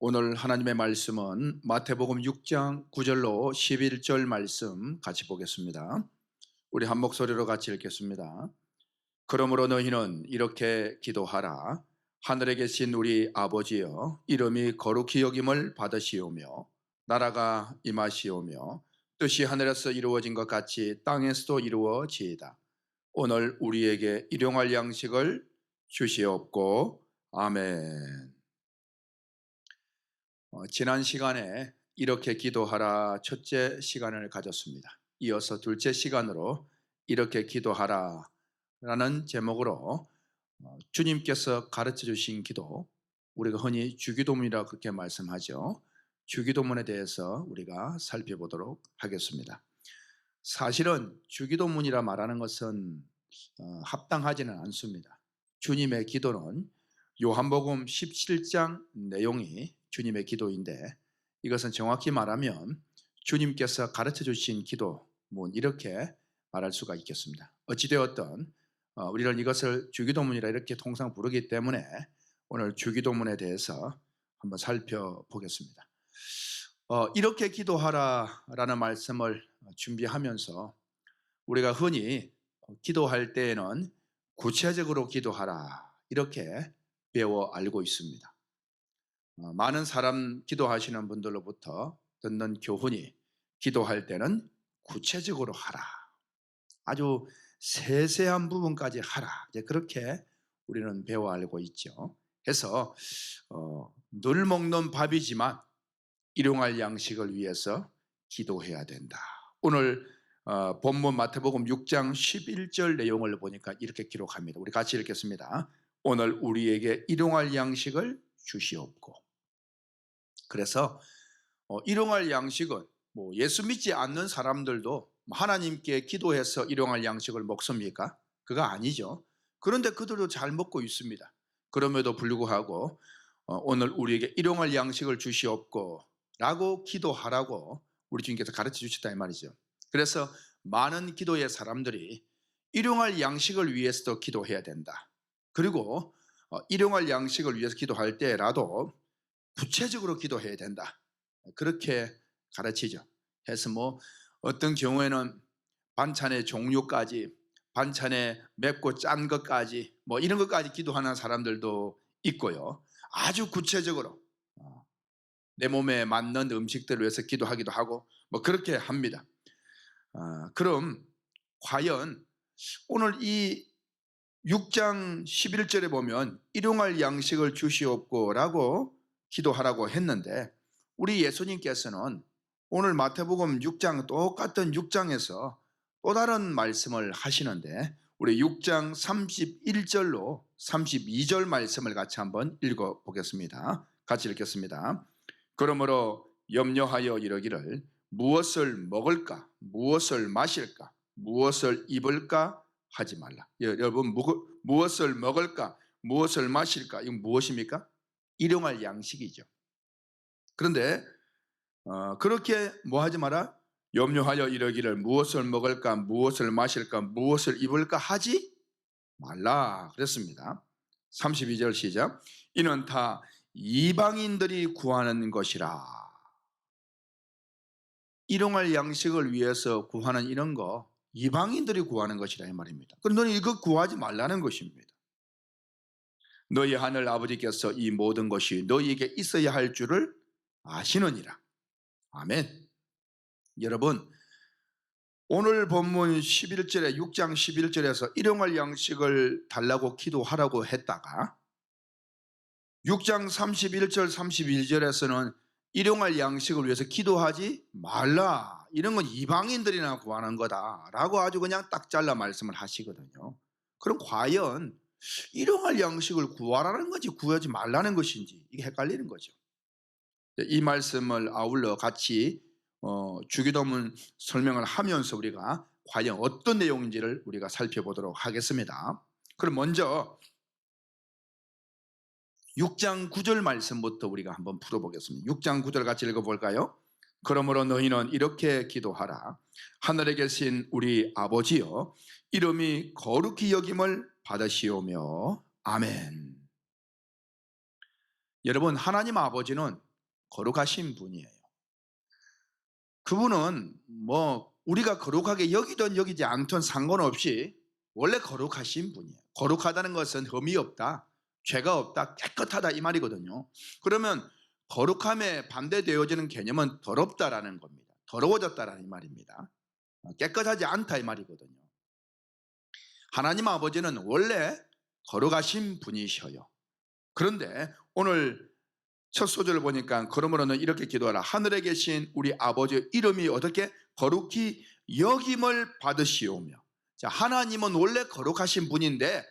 오늘 하나님의 말씀은 마태복음 6장 9절로 11절 말씀 같이 보겠습니다. 우리 한 목소리로 같이 읽겠습니다. 그러므로 너희는 이렇게 기도하라. 하늘에 계신 우리 아버지여, 이름이 거룩히 여김을 받으시오며 나라가 임하시오며 뜻이 하늘에서 이루어진 것 같이 땅에서도 이루어지이다. 오늘 우리에게 일용할 양식을 주시옵고. 아멘. 지난 시간에 이렇게 기도하라 첫째 시간을 가졌습니다. 이어서 둘째 시간으로 이렇게 기도하라 라는 제목으로 주님께서 가르쳐 주신 기도, 우리가 흔히 주기도문이라고 그렇게 말씀하죠. 주기도문에 대해서 우리가 살펴보도록 하겠습니다. 사실은 주기도문이라 말하는 것은 합당하지는 않습니다. 주님의 기도는 요한복음 17장 내용이 주님의 기도인데, 이것은 정확히 말하면 주님께서 가르쳐 주신 기도문, 이렇게 말할 수가 있겠습니다. 어찌되었든 우리는 이것을 주기도문이라 이렇게 통상 부르기 때문에 오늘 주기도문에 대해서 한번 살펴보겠습니다. 이렇게 기도하라라는 말씀을 준비하면서 우리가 흔히 기도할 때에는 구체적으로 기도하라 이렇게 배워 알고 있습니다. 많은 사람 기도하시는 분들로부터 듣는 교훈이 기도할 때는 구체적으로 하라, 아주 세세한 부분까지 하라, 그렇게 우리는 배워 알고 있죠. 해서 늘 먹는 밥이지만 일용할 양식을 위해서 기도해야 된다. 오늘 본문 마태복음 6장 11절 내용을 보니까 이렇게 기록합니다. 우리 같이 읽겠습니다. 오늘 우리에게 일용할 양식을 주시옵고. 그래서 일용할 양식은 예수 믿지 않는 사람들도 하나님께 기도해서 일용할 양식을 먹습니까? 그거 아니죠. 그런데 그들도 잘 먹고 있습니다. 그럼에도 불구하고 오늘 우리에게 일용할 양식을 주시옵고 라고 기도하라고 우리 주님께서 가르쳐 주셨다 이 말이죠. 그래서 많은 기도의 사람들이 일용할 양식을 위해서도 기도해야 된다. 그리고 일용할 양식을 위해서 기도할 때라도 구체적으로 기도해야 된다. 그렇게 가르치죠. 해서 어떤 경우에는 반찬의 종류까지, 반찬에 맵고 짠 것까지, 이런 것까지 기도하는 사람들도 있고요. 아주 구체적으로 내 몸에 맞는 음식들을 위해서 기도하기도 하고 그렇게 합니다. 그럼 과연 오늘 이 6장 11절에 보면 일용할 양식을 주시옵고 라고 기도하라고 했는데, 우리 예수님께서는 오늘 마태복음 6장 똑같은 6장에서 또 다른 말씀을 하시는데, 우리 6장 31절로 32절 말씀을 같이 한번 읽어보겠습니다. 같이 읽겠습니다. 그러므로 염려하여 이르기를 무엇을 먹을까, 무엇을 마실까, 무엇을 입을까 하지 말라. 여러분, 무엇을 먹을까, 무엇을 마실까, 이건 무엇입니까? 일용할 양식이죠. 그런데 그렇게 하지 마라. 염려하여 이르기를 무엇을 먹을까, 무엇을 마실까, 무엇을 입을까 하지 말라 그랬습니다. 32절 시작. 이는 다 이방인들이 구하는 것이라. 일용할 양식을 위해서 구하는 이런 거 이방인들이 구하는 것이라 이 말입니다. 그럼 너는 이거 구하지 말라는 것입니다. 너희 하늘 아버지께서 이 모든 것이 너희에게 있어야 할 줄을 아시느니라. 아멘. 여러분, 오늘 본문 11절에 6장 11절에서 일용할 양식을 달라고 기도하라고 했다가 6장 31절 32절에서는 일용할 양식을 위해서 기도하지 말라, 이런 건 이방인들이나 구하는 거다라고 아주 그냥 딱 잘라 말씀을 하시거든요. 그럼 과연 일용할 양식을 구하라는 건지 구하지 말라는 것인지 이게 헷갈리는 거죠. 이 말씀을 아울러 같이 주기도문 설명을 하면서 우리가 과연 어떤 내용인지를 우리가 살펴보도록 하겠습니다. 그럼 먼저 6장 9절 말씀부터 우리가 한번 풀어보겠습니다. 6장 9절 같이 읽어볼까요? 그러므로 너희는 이렇게 기도하라. 하늘에 계신 우리 아버지여, 이름이 거룩히 여김을 받으시오며. 아멘. 여러분, 하나님 아버지는 거룩하신 분이에요. 그분은 뭐 우리가 거룩하게 여기든 여기지 않든 상관없이 원래 거룩하신 분이에요. 거룩하다는 것은 흠이 없다, 죄가 없다, 깨끗하다 이 말이거든요. 그러면 거룩함에 반대되어지는 개념은 더럽다라는 겁니다. 더러워졌다라는 말입니다. 깨끗하지 않다 이 말이거든요. 하나님 아버지는 원래 거룩하신 분이셔요. 그런데 오늘 첫 소절을 보니까 그러므로는 이렇게 기도하라. 하늘에 계신 우리 아버지의 이름이 어떻게 거룩히 여김을 받으시오며. 자, 하나님은 원래 거룩하신 분인데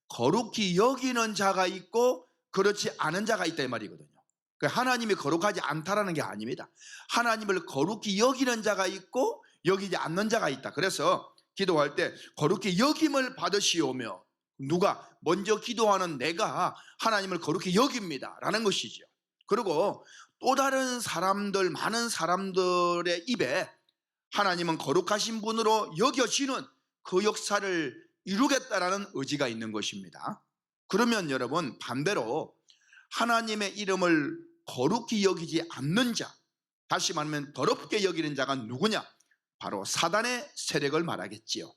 거룩히 여기는 자가 있고 그렇지 않은 자가 있다 이 말이거든요. 하나님이 거룩하지 않다라는 게 아닙니다. 하나님을 거룩히 여기는 자가 있고 여기지 않는 자가 있다. 그래서 기도할 때 거룩히 여김을 받으시오며, 누가 먼저 기도하는 내가 하나님을 거룩히 여깁니다 라는 것이죠. 그리고 또 다른 사람들, 많은 사람들의 입에 하나님은 거룩하신 분으로 여겨지는 그 역사를 이루겠다라는 의지가 있는 것입니다. 그러면 여러분, 반대로 하나님의 이름을 거룩히 여기지 않는 자, 다시 말하면 더럽게 여기는 자가 누구냐? 바로 사단의 세력을 말하겠지요.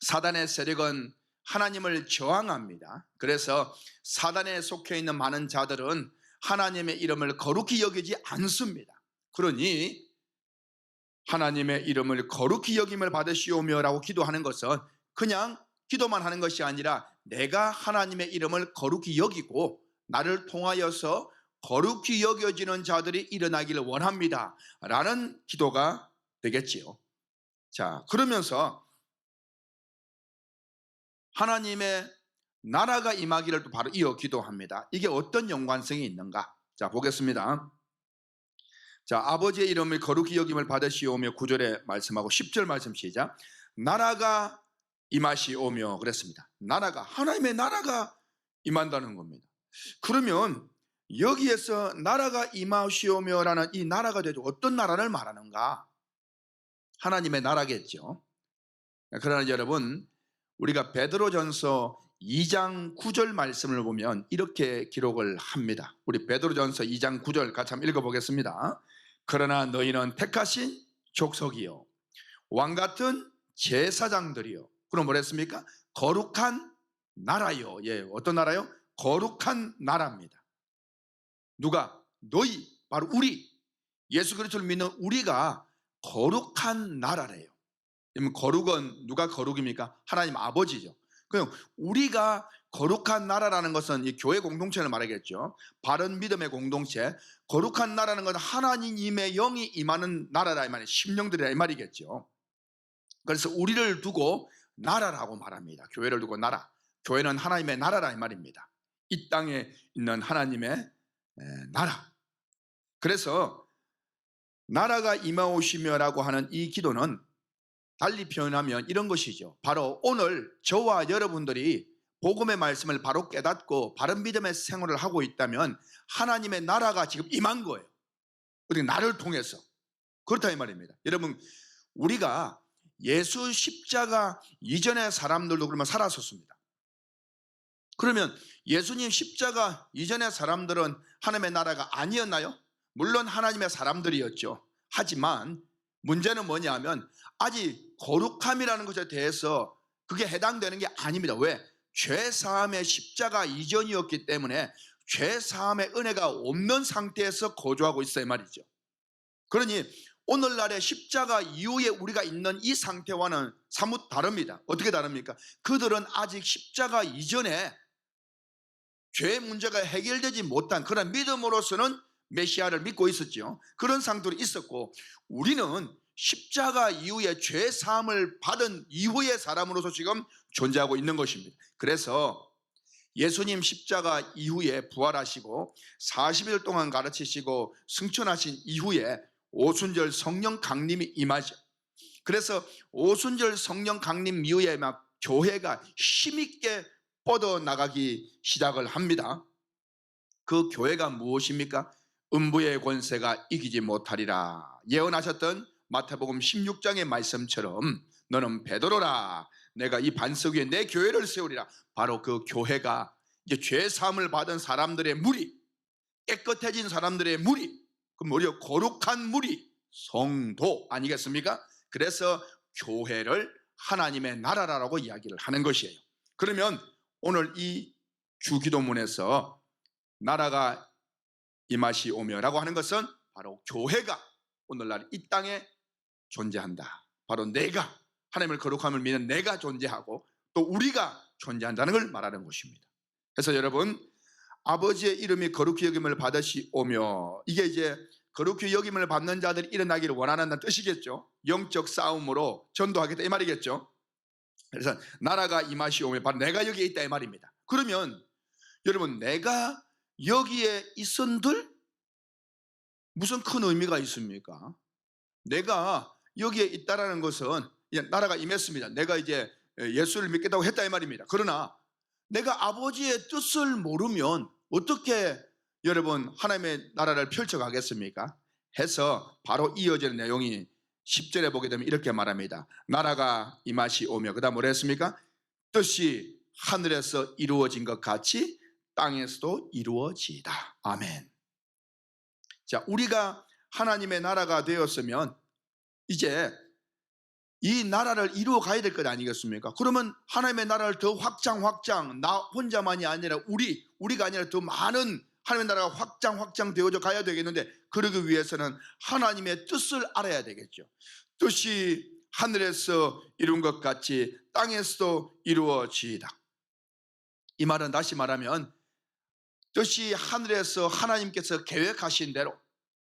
사단의 세력은 하나님을 저항합니다. 그래서 사단에 속해 있는 많은 자들은 하나님의 이름을 거룩히 여기지 않습니다. 그러니 하나님의 이름을 거룩히 여김을 받으시오며 라고 기도하는 것은 그냥 기도만 하는 것이 아니라 내가 하나님의 이름을 거룩히 여기고 나를 통하여서 거룩히 여겨지는 자들이 일어나기를 원합니다 라는 기도가 되겠지요. 자, 그러면서 하나님의 나라가 임하기를 또 바로 이어 기도합니다. 이게 어떤 연관성이 있는가? 자, 보겠습니다. 자, 아버지의 이름을 거룩히 여김을 받으시오며 9절에 말씀하고 10절 말씀 시작. 나라가 임하시오며 그랬습니다. 나라가, 하나님의 나라가 임한다는 겁니다. 그러면 여기에서 나라가 임하시오며라는 이 나라가 되죠. 어떤 나라를 말하는가? 하나님의 나라겠죠. 그러나 여러분, 우리가 베드로전서 2장 9절 말씀을 보면 이렇게 기록을 합니다. 우리 베드로전서 2장 9절 같이 한번 읽어보겠습니다. 그러나 너희는 택하신 족속이요 왕같은 제사장들이요. 그럼 뭐랬습니까? 거룩한 나라요. 예, 어떤 나라요? 거룩한 나라입니다. 누가? 너희, 바로 우리, 예수 그리스도를 믿는 우리가 거룩한 나라래요. 거룩은 누가 거룩입니까? 하나님 아버지죠. 그럼 우리가 거룩한 나라라는 것은 이 교회 공동체를 말하겠죠. 바른 믿음의 공동체. 거룩한 나라는 것은 하나님의 영이 임하는 나라라 이 말이에요. 심령들이라 이 말이겠죠. 그래서 우리를 두고 나라라고 말합니다. 교회를 두고 나라. 교회는 하나님의 나라라 이 말입니다. 이 땅에 있는 하나님의 나라. 그래서 나라가 임하오시며라고 하는 이 기도는 달리 표현하면 이런 것이죠. 바로 오늘 저와 여러분들이 복음의 말씀을 바로 깨닫고 바른 믿음의 생활을 하고 있다면 하나님의 나라가 지금 임한 거예요. 그리고 나를 통해서. 그렇다 이 말입니다. 여러분, 우리가 예수 십자가 이전의 사람들도 그러면 살았었습니다. 그러면 예수님 십자가 이전의 사람들은 하나님의 나라가 아니었나요? 물론 하나님의 사람들이었죠. 하지만 문제는 뭐냐면 아직 거룩함이라는 것에 대해서 그게 해당되는 게 아닙니다. 왜? 죄사함의 십자가 이전이었기 때문에 죄사함의 은혜가 없는 상태에서 거주하고 있어요 말이죠. 그러니 오늘날의 십자가 이후에 우리가 있는 이 상태와는 사뭇 다릅니다. 어떻게 다릅니까? 그들은 아직 십자가 이전에 죄의 문제가 해결되지 못한 그런 믿음으로서는 메시아를 믿고 있었죠. 그런 상태로 있었고, 우리는 십자가 이후에 죄 사함을 받은 이후의 사람으로서 지금 존재하고 있는 것입니다. 그래서 예수님 십자가 이후에 부활하시고 40일 동안 가르치시고 승천하신 이후에 오순절 성령 강림이 임하죠. 그래서 오순절 성령 강림 이후에 막 교회가 힘있게 뻗어나가기 시작을 합니다. 그 교회가 무엇입니까? 음부의 권세가 이기지 못하리라 예언하셨던 마태복음 16장의 말씀처럼 너는 베드로라, 내가 이 반석 위에 내 교회를 세우리라. 바로 그 교회가 이제 죄 사함을 받은 사람들의 무리, 깨끗해진 사람들의 무리, 그 뭐죠? 거룩한 무리, 성도 아니겠습니까? 그래서 교회를 하나님의 나라라고 이야기를 하는 것이에요. 그러면 오늘 이 주기도문에서 나라가 임하시 오며라고 하는 것은 바로 교회가 오늘날 이 땅에 존재한다. 바로 내가 하나님을 거룩함을 믿는 내가 존재하고 또 우리가 존재한다는 걸 말하는 것입니다. 그래서 여러분, 아버지의 이름이 거룩히 여김을 받으시오며, 이게 이제 거룩히 여김을 받는 자들이 일어나기를 원하는 뜻이겠죠. 영적 싸움으로 전도하겠다 이 말이겠죠. 그래서 나라가 임하시오며 바로 내가 여기에 있다 이 말입니다. 그러면 여러분, 내가 여기에 있은들 무슨 큰 의미가 있습니까? 내가 여기에 있다라는 것은 나라가 임했습니다. 내가 이제 예수를 믿겠다고 했다 이 말입니다. 그러나 내가 아버지의 뜻을 모르면 어떻게 여러분 하나님의 나라를 펼쳐가겠습니까? 해서 바로 이어지는 내용이 10절에 보게 되면 이렇게 말합니다. 나라가 임하시오며, 그 다음 뭐라 했습니까? 뜻이 하늘에서 이루어진 것 같이 땅에서도 이루어지이다. 아멘. 자, 우리가 하나님의 나라가 되었으면 이제 이 나라를 이루어 가야 될 것 아니겠습니까? 그러면 하나님의 나라를 더 확장 나 혼자만이 아니라 우리가 아니라 더 많은 하나님의 나라가 확장되어져 가야 되겠는데, 그러기 위해서는 하나님의 뜻을 알아야 되겠죠. 뜻이 하늘에서 이룬 것 같이 땅에서도 이루어지이다. 이 말은 다시 말하면 뜻이 하늘에서 하나님께서 계획하신 대로,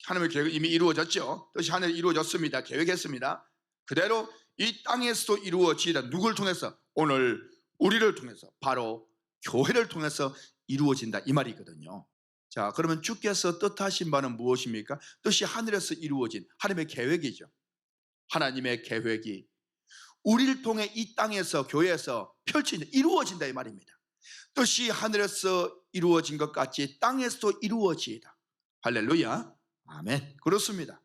하나님의 계획이 이미 이루어졌죠. 뜻이 하늘에 이루어졌습니다. 계획했습니다. 그대로 이 땅에서도 이루어지다. 누굴 통해서? 오늘 우리를 통해서, 바로 교회를 통해서 이루어진다 이 말이거든요. 자, 그러면 주께서 뜻하신 바는 무엇입니까? 뜻이 하늘에서 이루어진 하나님의 계획이죠. 하나님의 계획이 우리를 통해 이 땅에서, 교회에서 이루어진다 이 말입니다. 뜻이 하늘에서 이루어진 것 같이 땅에서도 이루어지이다. 할렐루야. 아멘. 그렇습니다.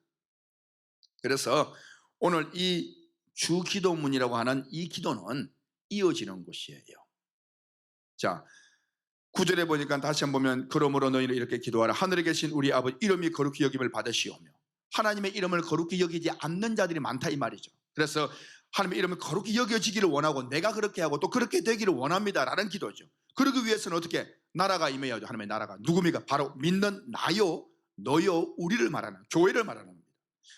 그래서 오늘 이 주기도문이라고 하는 이 기도는 이어지는 것이에요. 자, 9절에 보니까 다시 한번 보면, 그러므로 너희는 이렇게 기도하라. 하늘에 계신 우리 아버지 이름이 거룩히 여김을 받으시오며. 하나님의 이름을 거룩히 여기지 않는 자들이 많다 이 말이죠. 그래서 하나님의 이름을 거룩히 여겨지기를 원하고 내가 그렇게 하고 또 그렇게 되기를 원합니다라는 기도죠. 그러기 위해서는 어떻게? 나라가 임해야죠. 하나님의 나라가. 누굽니까? 바로 믿는 나요, 너요, 우리를 말하는, 교회를 말하는 겁니다.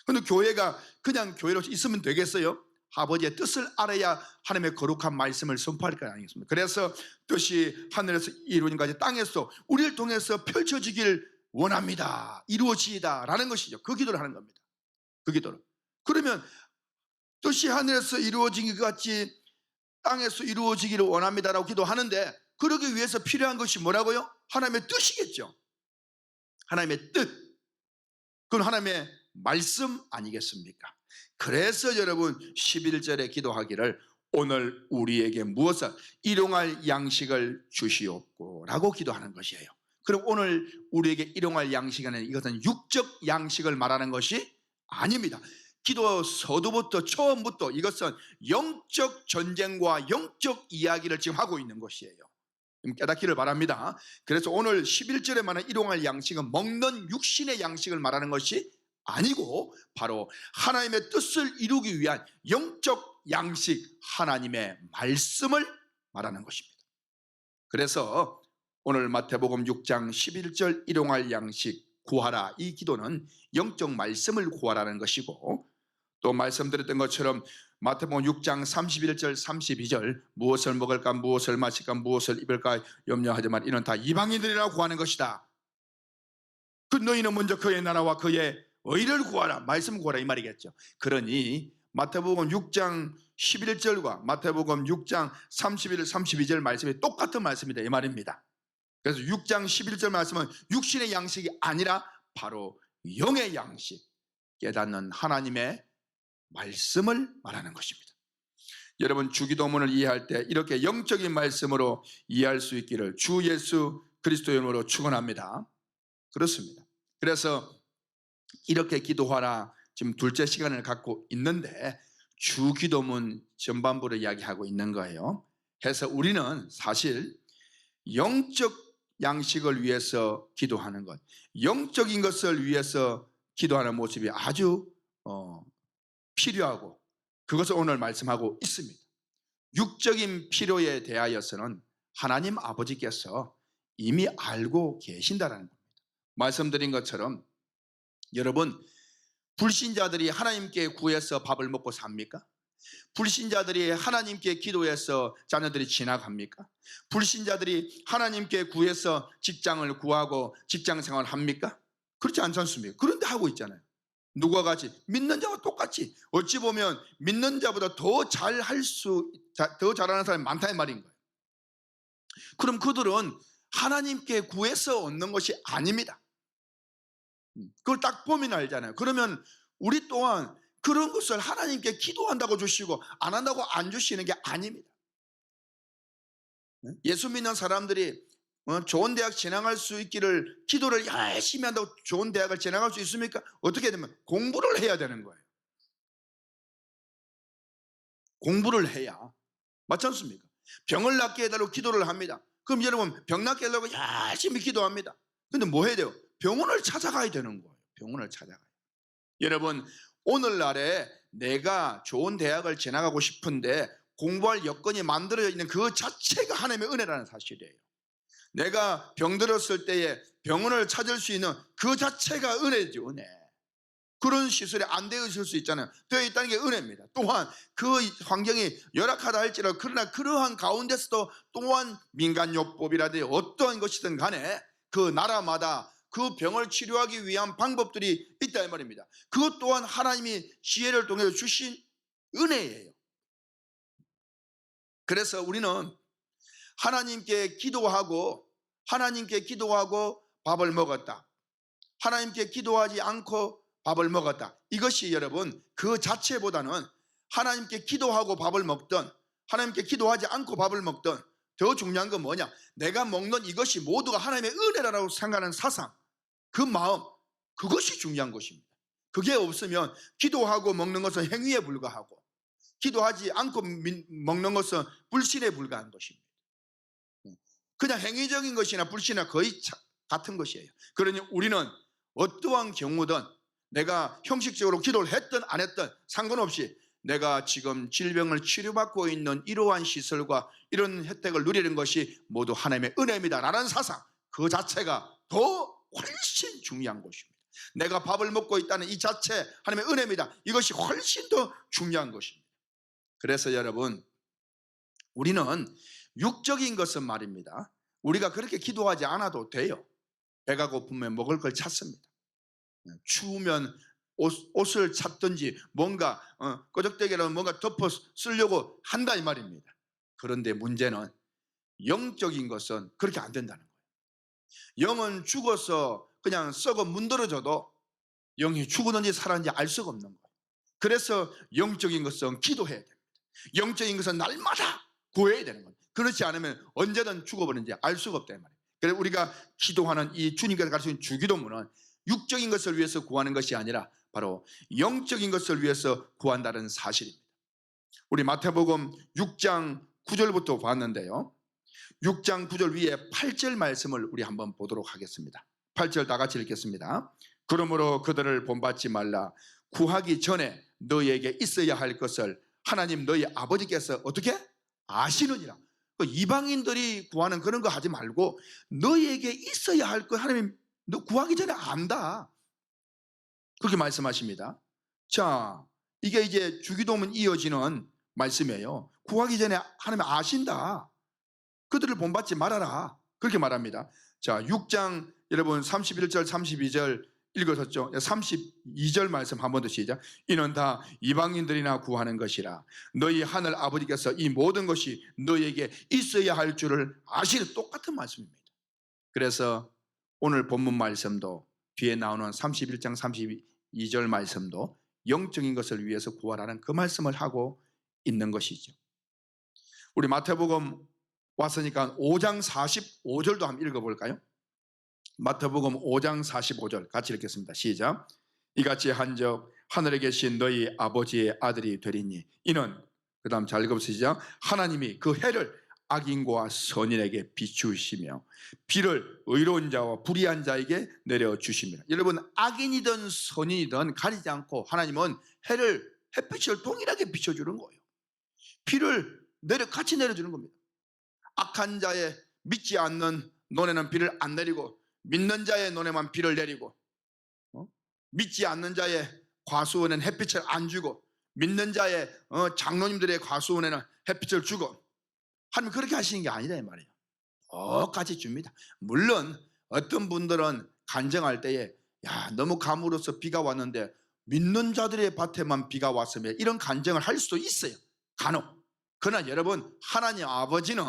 그런데 교회가 그냥 교회로 있으면 되겠어요? 아버지의 뜻을 알아야 하나님의 거룩한 말씀을 선포할 것 아니겠습니까? 그래서 뜻이 하늘에서 이루어진 것까지 땅에서 우리를 통해서 펼쳐지길 원합니다. 이루어지이다 라는 것이죠. 그 기도를 하는 겁니다. 그 기도를. 그러면 뜻이 하늘에서 이루어진 것 같이 땅에서 이루어지기를 원합니다라고 기도하는데, 그러기 위해서 필요한 것이 뭐라고요? 하나님의 뜻이겠죠. 하나님의 뜻. 그건 하나님의 말씀 아니겠습니까? 그래서 여러분 11절에 기도하기를 오늘 우리에게 무엇을? 일용할 양식을 주시옵고 라고 기도하는 것이에요. 그럼 오늘 우리에게 일용할 양식은, 이것은 육적 양식을 말하는 것이 아닙니다. 기도 서두부터 처음부터 이것은 영적 전쟁과 영적 이야기를 지금 하고 있는 것이에요. 깨닫기를 바랍니다. 그래서 오늘 11절에 말하는 일용할 양식은 먹는 육신의 양식을 말하는 것이 아니고 바로 하나님의 뜻을 이루기 위한 영적 양식, 하나님의 말씀을 말하는 것입니다. 그래서 오늘 마태복음 6장 11절 일용할 양식 구하라, 이 기도는 영적 말씀을 구하라는 것이고, 또 말씀드렸던 것처럼 마태복음 6장 31절 32절 무엇을 먹을까, 무엇을 마실까, 무엇을 입을까 염려하지만 이는 다 이방인들이라고 구하는 것이다. 그 너희는 먼저 그의 나라와 그의 의를 구하라, 말씀 구하라 이 말이겠죠. 그러니 마태복음 6장 11절과 마태복음 6장 31, 32절 말씀이 똑같은 말씀이다 이 말입니다. 그래서 6장 11절 말씀은 육신의 양식이 아니라 바로 영의 양식, 깨닫는 하나님의 말씀을 말하는 것입니다. 여러분, 주기도문을 이해할 때 이렇게 영적인 말씀으로 이해할 수 있기를 주 예수 그리스도의 이름으로 축원합니다. 그렇습니다. 그래서 이렇게 기도하라, 지금 둘째 시간을 갖고 있는데 주기도문 전반부를 이야기하고 있는 거예요. 그래서 우리는 사실 영적 양식을 위해서 기도하는 것, 영적인 것을 위해서 기도하는 모습이 아주 필요하고, 그것을 오늘 말씀하고 있습니다. 육적인 필요에 대하여서는 하나님 아버지께서 이미 알고 계신다는 겁니다. 말씀드린 것처럼 여러분, 불신자들이 하나님께 구해서 밥을 먹고 삽니까? 불신자들이 하나님께 기도해서 자녀들이 지나갑니까? 불신자들이 하나님께 구해서 직장을 구하고 직장 생활을 합니까? 그렇지 않지 않습니까? 그런데 하고 있잖아요. 누가 같이? 믿는 자와 똑같이. 어찌 보면 믿는 자보다 더 잘하는 사람이 많다 이 말인 거예요. 그럼 그들은 하나님께 구해서 얻는 것이 아닙니다. 그걸 딱 보면 알잖아요. 그러면 우리 또한 그런 것을 하나님께 기도한다고 주시고 안 한다고 안 주시는 게 아닙니다. 예수 믿는 사람들이 좋은 대학 진학할 수 있기를 기도를 열심히 한다고 좋은 대학을 진학할 수 있습니까? 어떻게 되면 공부를 해야 되는 거예요. 공부를 해야. 맞지 않습니까? 병을 낫게 해달라고 기도를 합니다. 그럼 여러분 병 낫게 해달라고 열심히 기도합니다. 근데 뭐 해야 돼요? 병원을 찾아가야 되는 거예요. 병원을 찾아가요. 여러분, 오늘날에 내가 좋은 대학을 진학하고 싶은데 공부할 여건이 만들어져 있는 그 자체가 하나님의 은혜라는 사실이에요. 내가 병들었을 때에 병원을 찾을 수 있는 그 자체가 은혜죠, 은혜. 그런 시설이 안 되어 있을 수 있잖아요. 되어 있다는 게 은혜입니다. 또한 그 환경이 열악하다 할지라도 그러나 그러한 가운데서도 또한 민간요법이라든지 어떠한 것이든 간에 그 나라마다 그 병을 치료하기 위한 방법들이 있다 이 말입니다. 그것 또한 하나님이 지혜를 통해서 주신 은혜예요. 그래서 우리는 하나님께 기도하고 밥을 먹었다. 하나님께 기도하지 않고 밥을 먹었다. 이것이 여러분 그 자체보다는 하나님께 기도하고 밥을 먹든 하나님께 기도하지 않고 밥을 먹든 더 중요한 건 뭐냐? 내가 먹는 이것이 모두가 하나님의 은혜라고 생각하는 사상, 그 마음, 그것이 중요한 것입니다. 그게 없으면 기도하고 먹는 것은 행위에 불과하고 기도하지 않고 먹는 것은 불신에 불과한 것입니다. 그냥 행위적인 것이나 불신이나 거의 같은 것이에요. 그러니 우리는 어떠한 경우든 내가 형식적으로 기도를 했든 안 했든 상관없이 내가 지금 질병을 치료받고 있는 이러한 시설과 이런 혜택을 누리는 것이 모두 하나님의 은혜입니다 라는 사상, 그 자체가 더 훨씬 중요한 것입니다. 내가 밥을 먹고 있다는 이 자체 하나님의 은혜입니다. 이것이 훨씬 더 중요한 것입니다. 그래서 여러분, 우리는 육적인 것은 말입니다, 우리가 그렇게 기도하지 않아도 돼요. 배가 고프면 먹을 걸 찾습니다. 추우면 옷을 찾든지 뭔가 꺼적대기라도 뭔가 덮어 쓰려고 한다 이 말입니다. 그런데 문제는 영적인 것은 그렇게 안 된다는 거예요. 영은 죽어서 그냥 썩어 문드러져도 영이 죽었는지 살았는지 알 수가 없는 거예요. 그래서 영적인 것은 기도해야 됩니다. 영적인 것은 날마다 구해야 되는 거예요. 그렇지 않으면 언제든 죽어버리는지 알 수가 없다 이 말이에요. 그래서 우리가 기도하는 이 주님께서 가르치는 주기도문은 육적인 것을 위해서 구하는 것이 아니라 바로 영적인 것을 위해서 구한다는 사실입니다. 우리 마태복음 6장 9절부터 봤는데요, 6장 9절 위에 8절 말씀을 우리 한번 보도록 하겠습니다. 8절 다 같이 읽겠습니다. 그러므로 그들을 본받지 말라. 구하기 전에 너희에게 있어야 할 것을 하나님 너희 아버지께서 어떻게 아시느니라. 이방인들이 구하는 그런 거 하지 말고 너희에게 있어야 할 것 하나님 너 구하기 전에 안다, 그렇게 말씀하십니다. 자, 이게 이제 주기도문 이어지는 말씀이에요. 구하기 전에 하나님 아신다. 그들을 본받지 말아라, 그렇게 말합니다. 자, 6장 여러분 31절 32절 읽으셨죠? 32절 말씀 한 번 더 시작. 이는 다 이방인들이나 구하는 것이라. 너희 하늘 아버지께서 이 모든 것이 너희에게 있어야 할 줄을 아시는, 똑같은 말씀입니다. 그래서 오늘 본문 말씀도 뒤에 나오는 31장 32절 말씀도 영적인 것을 위해서 구하라는 그 말씀을 하고 있는 것이죠. 우리 마태복음 왔으니까 5장 45절도 한번 읽어볼까요? 마태복음 5장 45절 같이 읽겠습니다. 시작. 이같이 한적 하늘에 계신 너희 아버지의 아들이 되리니 이는, 그 다음 잘 읽어보시죠. 하나님이 그 해를 악인과 선인에게 비추시며 비를 의로운 자와 불의한 자에게 내려주십니다. 여러분, 악인이든 선인이든 가리지 않고 하나님은 햇빛을 동일하게 비춰주는 거예요. 비를 같이 내려주는 겁니다. 악한 자의 믿지 않는 눈에는 비를 안 내리고 믿는 자의 눈에만 비를 내리고, 믿지 않는 자의 과수원에는 햇빛을 안 주고 믿는 자의 장로님들의 과수원에는 햇빛을 주고, 하나님 그렇게 하시는 게 아니다 이 말이에요. 똑같이 줍니다. 물론 어떤 분들은 간증할 때에 너무 가물어서 비가 왔는데 믿는 자들의 밭에만 비가 왔으면 이런 간증을 할 수도 있어요, 간혹. 그러나 여러분, 하나님 아버지는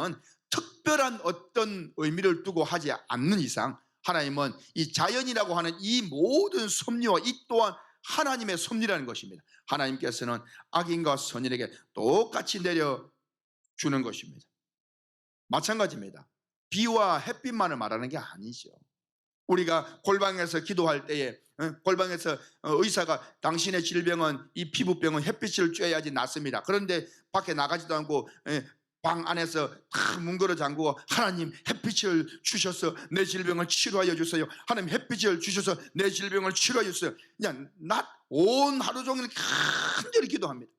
특별한 어떤 의미를 두고 하지 않는 이상 하나님은 이 자연이라고 하는 이 모든 섭리와 이 또한 하나님의 섭리라는 것입니다. 하나님께서는 악인과 선인에게 똑같이 내려주는 것입니다. 마찬가지입니다. 비와 햇빛만을 말하는 게 아니죠. 우리가 골방에서 기도할 때에 골방에서 의사가 당신의 질병은, 이 피부병은 햇빛을 쬐야지 낫습니다. 그런데 밖에 나가지도 않고 방 안에서 다 문걸어 잠그고 하나님 햇빛을 주셔서 내 질병을 치료하여 주세요. 하나님 햇빛을 주셔서 내 질병을 치료하여 주세요. 그냥 온 하루 종일 간절히 기도합니다.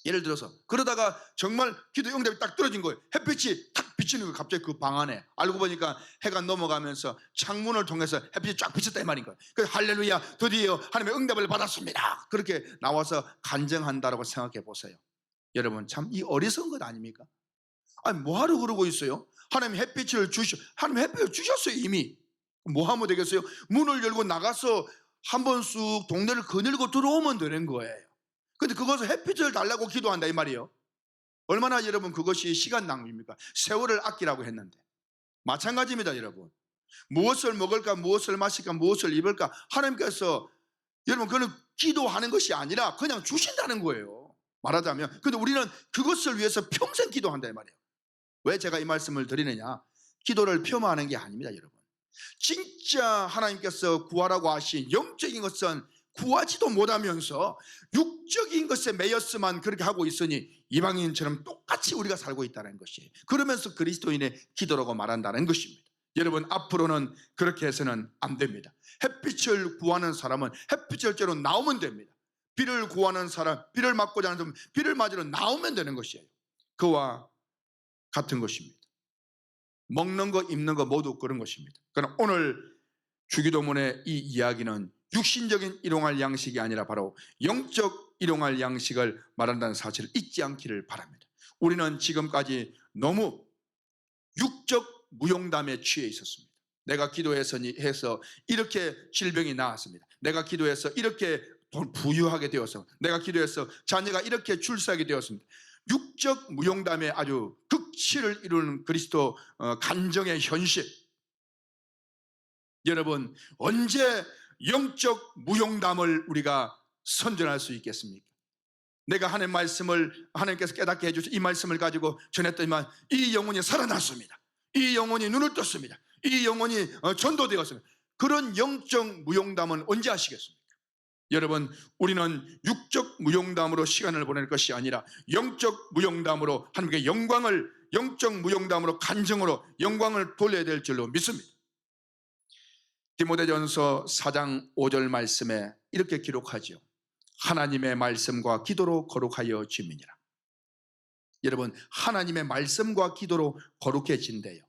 예를 들어서 그러다가 정말 기도 응답이 딱 떨어진 거예요. 햇빛이 탁 비치는 거예요. 갑자기 그 방 안에. 알고 보니까 해가 넘어가면서 창문을 통해서 햇빛이 쫙 비쳤다 이 말인 거예요. 그래서 할렐루야, 드디어 하나님의 응답을 받았습니다. 그렇게 나와서 간증한다라고 생각해 보세요. 여러분, 참 이 어리석은 것 아닙니까? 아니, 뭐하러 그러고 있어요? 하나님 햇빛을 하나님 햇빛을 주셨어요 이미. 뭐 하면 되겠어요? 문을 열고 나가서 한번 쑥 동네를 거닐고 들어오면 되는 거예요. 근데 그것을 햇빛을 달라고 기도한다 이 말이에요. 얼마나 여러분 그것이 시간 낭비입니까? 세월을 아끼라고 했는데. 마찬가지입니다 여러분. 무엇을 먹을까, 무엇을 마실까, 무엇을 입을까, 하나님께서 여러분 그는 기도하는 것이 아니라 그냥 주신다는 거예요, 말하자면. 근데 우리는 그것을 위해서 평생 기도한다 이 말이에요. 왜 제가 이 말씀을 드리느냐, 기도를 폄하하는 게 아닙니다 여러분. 진짜 하나님께서 구하라고 하신 영적인 것은 구하지도 못하면서 육적인 것에 매였으만 그렇게 하고 있으니 이방인처럼 똑같이 우리가 살고 있다는 것이에요. 그러면서 그리스도인의 기도라고 말한다는 것입니다. 여러분, 앞으로는 그렇게 해서는 안 됩니다. 햇빛을 구하는 사람은 햇빛을 쬐러 나오면 됩니다. 비를 구하는 사람, 비를 맞고자 하는 사람은 비를 맞으러 나오면 되는 것이에요. 그와 같은 것입니다. 먹는 거 입는 거 모두 그런 것입니다. 그러나 오늘 주기도문의 이 이야기는 육신적인 일용할 양식이 아니라 바로 영적 일용할 양식을 말한다는 사실을 잊지 않기를 바랍니다. 우리는 지금까지 너무 육적 무용담에 취해 있었습니다. 내가 기도해서 이렇게 질병이 나았습니다. 내가 기도해서 이렇게 부유하게 되어서, 내가 기도해서 자녀가 이렇게 출세하게 되었습니다. 육적 무용담에 아주 극치를 이루는 그리스도 간정의 현실. 여러분, 언제 영적 무용담을 우리가 선전할 수 있겠습니까? 내가 하나님의 말씀을 하나님께서 깨닫게 해주셔서 이 말씀을 가지고 전했더니만 이 영혼이 살아났습니다. 이 영혼이 눈을 떴습니다. 이 영혼이 전도되었습니다. 그런 영적 무용담은 언제 하시겠습니까? 여러분, 우리는 육적 무용담으로 시간을 보낼 것이 아니라 영적 무용담으로 하나님께 영광을, 영적 무용담으로 간증으로 영광을 돌려야 될 줄로 믿습니다. 디모데전서 4장 5절 말씀에 이렇게 기록하죠. 하나님의 말씀과 기도로 거룩하여 짐이니라. 여러분, 하나님의 말씀과 기도로 거룩해진대요.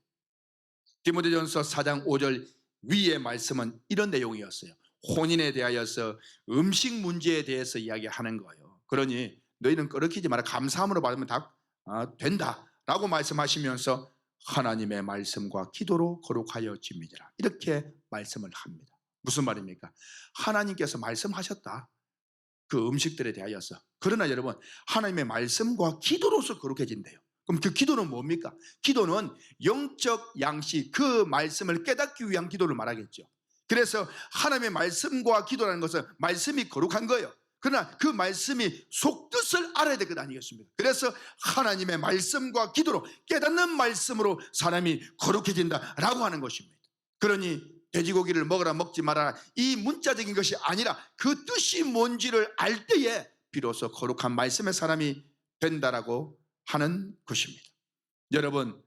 디모데전서 4장 5절 위의 말씀은 이런 내용이었어요. 혼인에 대하여서 음식 문제에 대해서 이야기하는 거예요. 그러니 너희는 거룩히지 마라, 감사함으로 받으면 다 된다라고 말씀하시면서 하나님의 말씀과 기도로 거룩하여 짐이니라, 이렇게 말씀을 합니다. 무슨 말입니까? 하나님께서 말씀하셨다, 그 음식들에 대하여서. 그러나 여러분, 하나님의 말씀과 기도로서 거룩해진대요. 그럼 그 기도는 뭡니까? 기도는 영적 양식, 그 말씀을 깨닫기 위한 기도를 말하겠죠. 그래서 하나님의 말씀과 기도라는 것은 말씀이 거룩한 거예요. 그러나 그 말씀이 속뜻을 알아야 될 것 아니겠습니까? 그래서 하나님의 말씀과 기도로, 깨닫는 말씀으로 사람이 거룩해진다라고 하는 것입니다. 그러니 돼지고기를 먹어라 먹지 말아라, 이 문자적인 것이 아니라 그 뜻이 뭔지를 알 때에 비로소 거룩한 말씀의 사람이 된다라고 하는 것입니다. 여러분,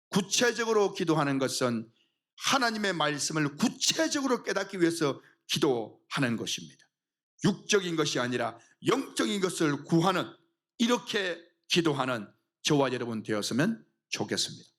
구체적으로 기도하는 것은 하나님의 말씀을 구체적으로 깨닫기 위해서 기도하는 것입니다. 육적인 것이 아니라 영적인 것을 구하는, 이렇게 기도하는 저와 여러분 되었으면 좋겠습니다.